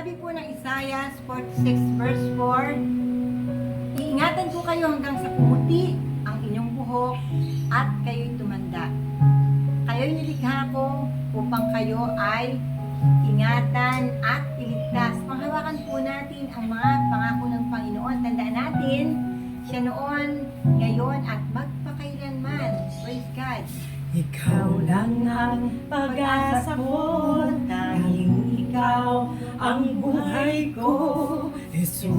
Sabi po ng Isaiah 46 verse 4, iingatan ko kayo hanggang sa pumuti ang inyong buhok at kayo'y tumanda. Kayo'y nilikha ko upang kayo ay ingatan at iligtas. Panghawakan po natin ang mga pangako ng Panginoon. Tandaan natin, siya noon, ngayon at magpakailanman. Praise God. Ikaw lang ang pag-asa ko, tanging ikaw ang buhay ko, Jesus.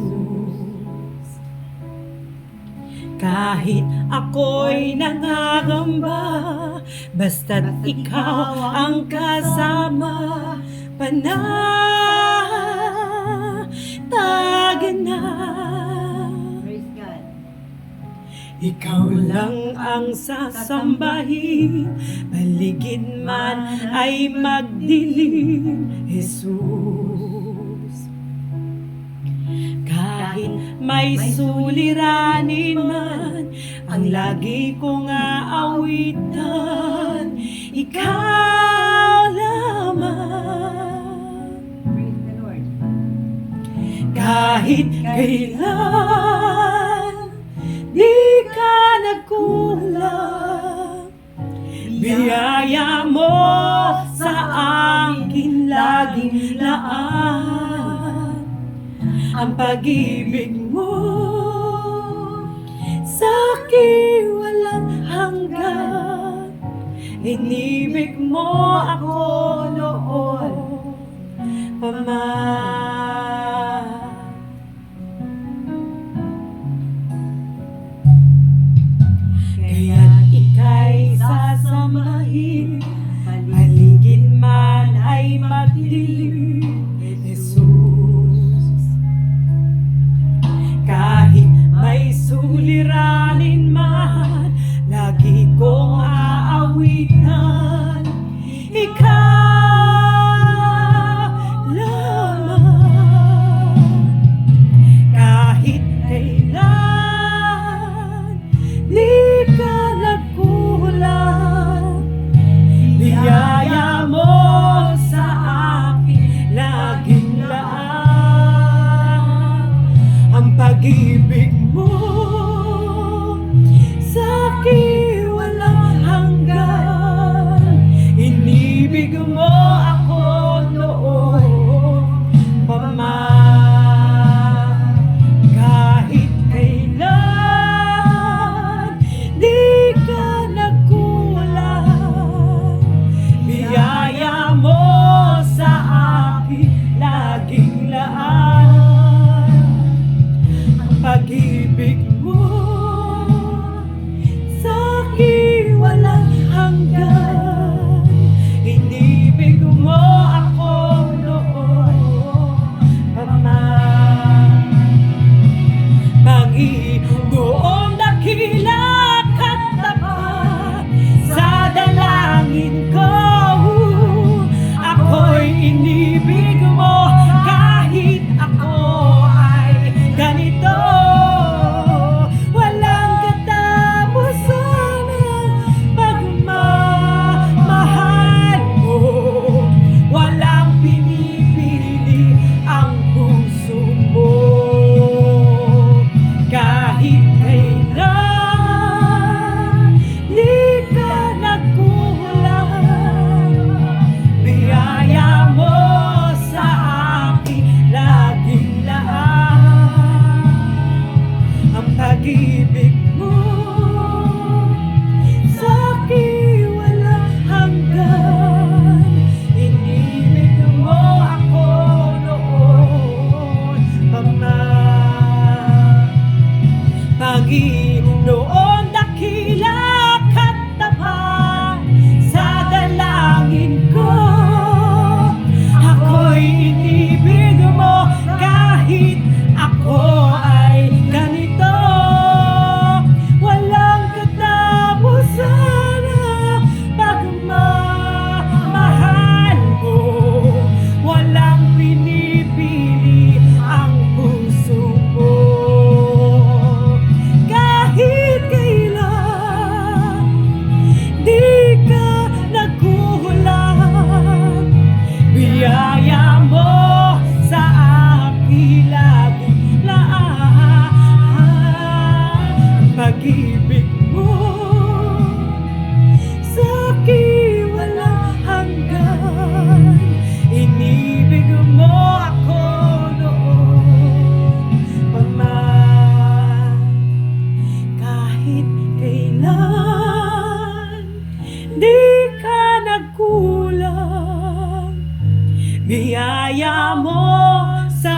Kahit ako'y nangangamba, basta't ikaw ang kasama, panatagan na. Praise God. Ikaw lang ang sasambahin, paligid man ay magdilim, Jesus. Kahit may suliranin man, ang lagi kong aawitan, ikaw lamang. Praise the Lord. Kahit kailan di ka nagkulang, biyaya mo sa akin laging laan. Ang pag-ibig mo sa'kin walang hanggan. Inibig mo ako noon pa man. Kaya't ika'y sasamahin, paligid man ay magdilim, Jesus. Kahit may suliranin man, lagi kong aawitan, ikaw lamang. biyaya mo sa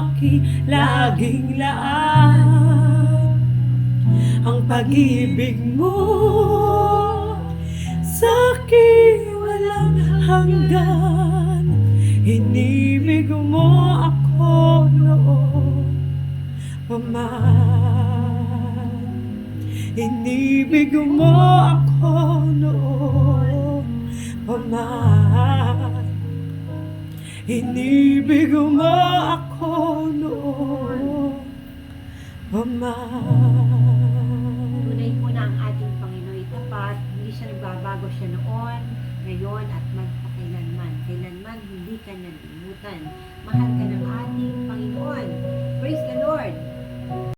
akin laging laan. Ang pag-ibig mo sa'kin walang hanggan. Inibig mo ako noon pa man. Inibig mo ako noon pa man. Inibig mo ako noon pa man. Tunay po na ang ating Panginoon ay tapat, hindi siya nagbabago siya noon, ngayon at magpakailanman. Kailanman hindi ka nalimutan. Mahal ka ng ating Panginoon. Praise the Lord!